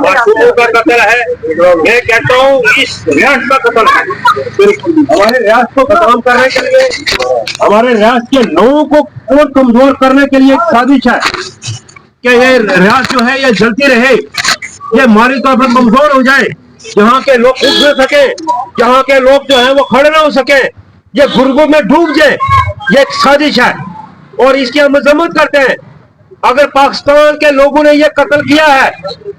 मासूमों का कत्ल है। मैं कहता हूँ इस रियासत का कत्ल है। हमारे रियासत को खत्म करने के लिए, हमारे रियासत के लोगों को और कमजोर करने के लिए एक साजिश है कि ये रियासत जो है ये जलती रहे, ये माली तौर पर कमजोर हो जाए, यहाँ के लोग उठ न सके, यहाँ के लोग जो है वो खड़े ना हो सके, ये गुर्गों में डूब जाए। ये एक साजिश है और इसकी हम मजम्मत करते हैं। अगर पाकिस्तान के लोगों ने ये कत्ल किया है,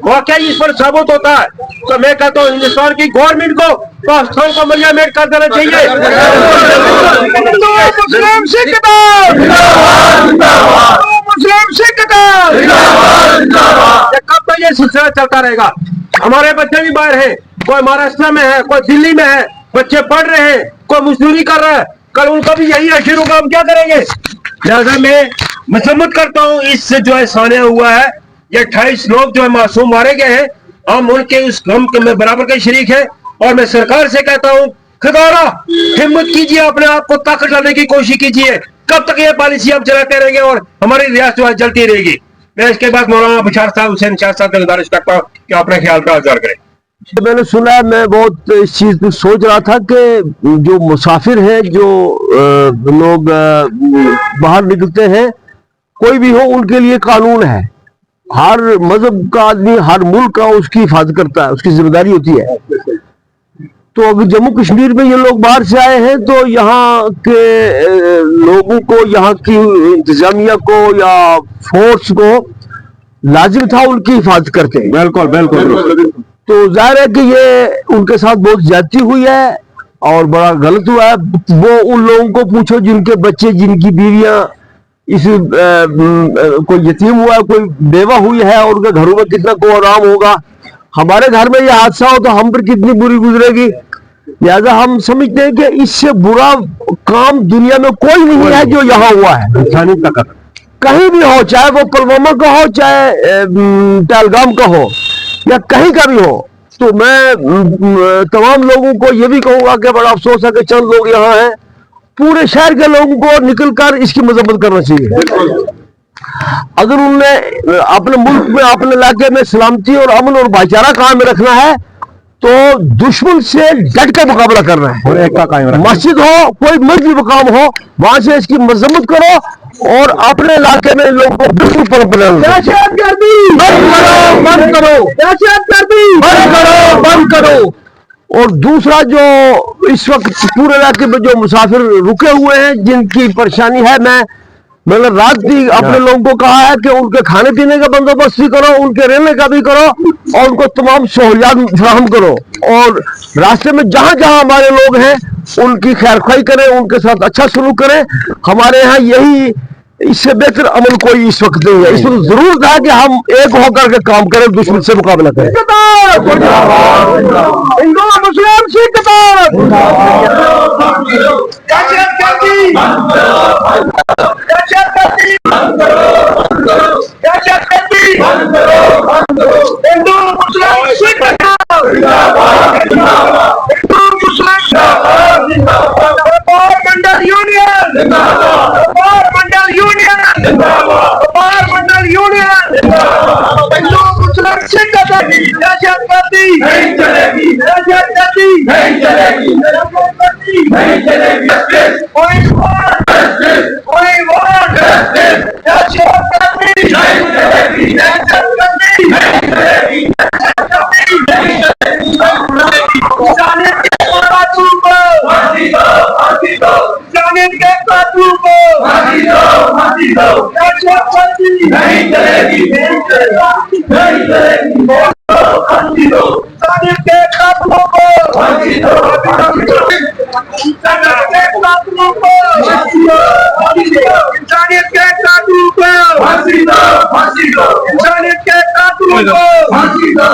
वाकई इस पर साबित होता है, तो मैं कहता हूँ हिंदुस्तान की गवर्नमेंट को पाकिस्तान को मलियामेट कर देना चाहिए। मुस्लिम कब तक ये सिलसिला चलता रहेगा? हमारे बच्चे भी बाहर हैं, कोई महाराष्ट्र में है, कोई दिल्ली में है, बच्चे पढ़ रहे हैं, कोई मजदूरी कर रहा है, कल उनका भी यही अशीर होगा, हम क्या करेंगे? लिहाजा मैं मजम्मत करता हूँ इससे जो है सानिया हुआ है, ये 28 लोग जो है मासूम मारे गए हैं, हम उनके उस गम में बराबर के शरीक है। और मैं सरकार से कहता हूँ खुदारा हिम्मत कीजिए, अपने आप को ताकत लाने की कोशिश कीजिए। कब तक ये पॉलिसी हम चलाते रहेंगे और हमारी रियासत जो है जलती रहेगी? मैं इसके बाद मौलाना बशार साहब, हुसैन शाह साहब से गुजारिश करता हूँ कि अपने ख्याल का इज़हार करें। मैंने सुना है, मैं बहुत इस चीज पे सोच रहा था कि जो मुसाफिर हैं, जो लोग बाहर निकलते हैं, कोई भी हो, उनके लिए कानून है। हर मजहब का आदमी, हर मुल्क का उसकी हिफाजत करता है, उसकी जिम्मेदारी होती है। तो अगर जम्मू कश्मीर में ये लोग बाहर से आए हैं तो यहाँ के लोगों को, यहाँ की इंतजामिया को या फोर्स को लाजिम था उनकी हिफाजत करते। बिल्कुल बिल्कुल। तो जाहिर है कि ये उनके साथ बहुत ज्यादती हुई है और बड़ा गलत हुआ है। वो उन लोगों को पूछो जिनके बच्चे, जिनकी बीवियां इस कोई यतीम हुआ है, कोई बेवा हुई है, और उनके घरों में कितना को आराम होगा। हमारे घर में ये हादसा हो तो हम पर कितनी बुरी गुजरेगी। लिहाजा हम समझते हैं कि इससे बुरा काम दुनिया में कोई नहीं है जो यहाँ हुआ है। इंसानियत का कत्ल कहीं भी हो, चाहे वो पुलवामा का हो, चाहे पहलगाम का हो, या कहीं का भी हो। तो मैं तमाम लोगों को ये भी कहूंगा कि बड़ा अफसोस है कि चंद लोग यहाँ हैं। पूरे शहर के लोगों को निकलकर इसकी मजम्मत करना चाहिए। अगर उनने अपने मुल्क में, अपने इलाके में सलामती और अमन और भाईचारा कायम रखना है तो दुश्मन से डट के मुकाबला करना है। और एक का कायम रखना। मस्जिद हो, कोई मर्जी मकाम हो, वहां से इसकी मजम्मत करो और अपने इलाके में लोगों को बिल्कुल बंद करो। और दूसरा, जो इस वक्त पूरे इलाके में जो मुसाफिर रुके हुए हैं, जिनकी परेशानी है, मैंने रात भी अपने लोगों को कहा है कि उनके खाने पीने का बंदोबस्त भी करो, उनके रहने का भी करो और उनको तमाम सहूलियात फराहम करो। और रास्ते में जहां जहां हमारे लोग हैं उनकी खैरख्वाही करें, उनके साथ अच्छा सलूक करें। हमारे यहाँ यही, इससे बेहतर अमल कोई इस वक्त नहीं है। इस वक्त जरूर था कि हम एक होकर के काम करें, दुश्मन से मुकाबला करें। हिंदू मुस्लिम सिख मंडल यूनियन, मंडल यूनियन, मंडल यूनियन, हिंदू मुस्लिम सिख दहशतगर्दी नहीं चलेगी, दहशतगर्दी नहीं चलेगी, नहीं चलेगी। कोई वोट, दहशतगर्दी नहीं चलेगी, दहशतगर्दी नहीं चलेगी, दहशतगर्दी नहीं चलेगी। इंसानियत के कानून को फांसी दो, फांसी दो, इंसानियत के कानून को फांसी दो, फांसी दो, दहशतगर्दी नहीं चलेगी, नहीं चलेगी, नहीं चलेगी, फांसी दो, इंसानियत के कानून को फांसी दो, इंसानियत के कानून को फांसी दो, इंसानियत के कानून को फांसी दो, फांसी दो, इंसानियत के कानून को फांसी दो।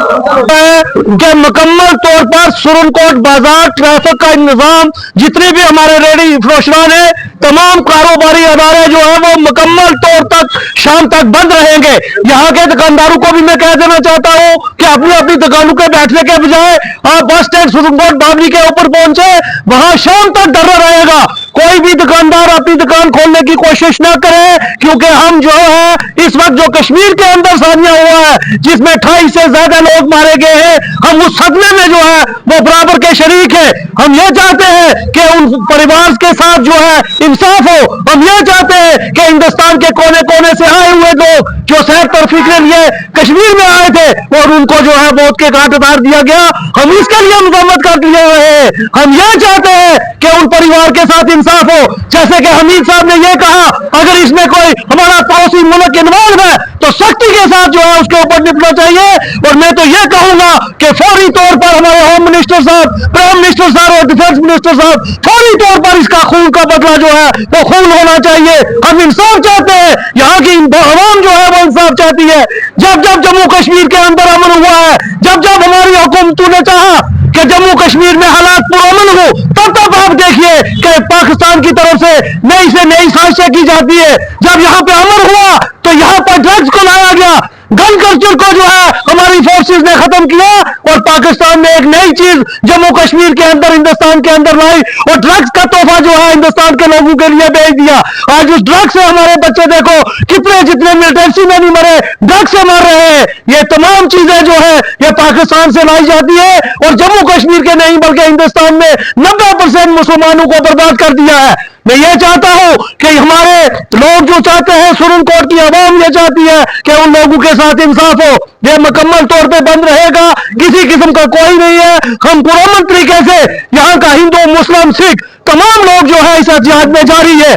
कि मुकम्मल तौर पर सुरनकोट बाजार ट्रैफिक का निजाम, जितने भी हमारे रेडी फरोशवान है, तमाम कारोबारी अदारे जो है वो मुकम्मल तौर तक शाम तक बंद रहेंगे। यहाँ के दुकानदारों को भी मैं कह देना चाहता हूँ कि अपनी अपनी दुकानों के बैठने के बजाय आप बस स्टैंड सुरनकोट बावली के ऊपर पहुंचे, वहां शाम तक धरना रहेगा। कोई भी दुकानदार अपनी दुकान खोलने की कोशिश ना करे, क्योंकि हम जो है इस वक्त जो कश्मीर के अंदर सानिया हुआ है, जिसमें 28 से ज्यादा लोग मारे गए हैं, हम उस सदमे में जो है वो बराबर के शरीक है। हम ये चाहते हैं कि उन परिवार के साथ जो है इंसाफ हो। हम ये चाहते हैं कि हिंदुस्तान के कोने कोने से आए हुए लोग जो सैर तरफी के लिए कश्मीर में आए थे और उनको जो है मौत के घाट उतार दिया गया, हम इसके लिए मजम्मत कर दिए हुए हैं। हम ये चाहते हैं कि उन परिवार के साथ इंसाफ हो। जैसे कि हमीद साहब ने ये कहा, अगर इसमें कोई हमारा पड़ोसी मुल्क इन्वॉल्व है तो सख्ती के साथ जो है उसके ऊपर निपटना चाहिए। और मैं तो ये कहूंगा कि फौरी तौर पर हमारे होम मिनिस्टर साहब, प्राइम मिनिस्टर साहब और डिफेंस मिनिस्टर साहब फौरी तौर पर इसका खून का बदला जो है वो खून होना चाहिए। हम इंसाफ चाहते हैं, यहाँ की आवाम जो है वो इंसाफ चाहती है। जब जब जम्मू कश्मीर के अंदर अमन हुआ है, जब जब हमारी हुकूमतों ने चाहा कि जम्मू कश्मीर में हालात पुरअमन हो, तब तब आप देखिए कि पाकिस्तान की तरफ से नई से नई साजिशें की जाती है। जब यहाँ पे अमन हुआ तो यहाँ पर ड्रग्स को लाया गया, गन कल्चर को जो है हमारी फोर्सेस ने खत्म किया और पाकिस्तान ने एक नई चीज जम्मू कश्मीर के अंदर, हिंदुस्तान के अंदर लाई और ड्रग्स का तोहफा जो है हिंदुस्तान के लोगों के लिए भेज दिया। आज उस ड्रग्स से हमारे बच्चे देखो कितने, जितने मिलिटेंसी में नहीं मरे, ड्रग्स से मर रहे हैं। ये तमाम चीजें जो है ये पाकिस्तान से लाई जाती है और जम्मू कश्मीर के नहीं बल्कि हिंदुस्तान में 90% मुसलमानों को बर्बाद कर दिया है। मैं ये चाहता हूं कि हमारे लोग जो चाहते हैं, सुप्रीम कोर्ट की आवाम ये चाहती है कि उन लोगों के साथ इंसाफ हो। ये मुकम्मल तौर पे बंद रहेगा, किसी किस्म का कोई नहीं है। हम पुरअमन तरीके से यहाँ का हिंदू, मुस्लिम, सिख तमाम लोग जो है इस एहतियात में जारी है,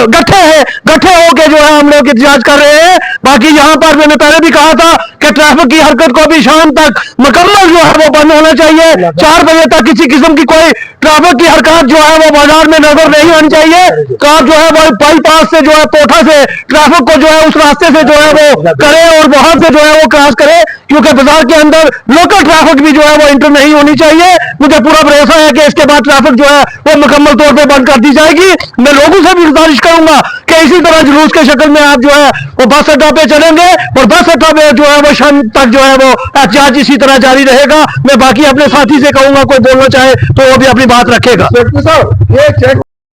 गठे होके जो है हम लोग एहतियात कर रहे हैं। बाकी यहाँ पर मैंने पहले भी कहा था कि ट्रैफिक की हरकत को भी शाम तक मुकम्मल जो है वो बंद होना चाहिए। 4 बजे तक किसी किस्म की कोई ट्रैफिक की हरकत जो है वो बाजार में नजर नहीं आनी चाहिए। कार जो है वो बाईपास से जो है कोठा से ट्रैफिक को जो है उस रास्ते से जो है वो करे और वहां से जो है वो क्रॉस करे, क्योंकि बाजार के अंदर लोकल ट्रैफिक भी जो है वो इंटर नहीं होनी चाहिए। मुझे पूरा भरोसा है कि इसके बाद ट्रैफिक जो है वो मुकम्मल तौर पे बंद कर दी जाएगी। मैं लोगों से भी गुजारिश करूंगा कि इसी तरह जुलूस के शक्ल में आप जो है वो बस अड्डा पे चलेंगे और बस अड्डा पे जो है वो शाम तक जो है वो एहतियात इसी तरह जारी रहेगा। मैं बाकी अपने साथी से कहूंगा कोई बोलना चाहे तो वो भी अपनी बात रखेगा।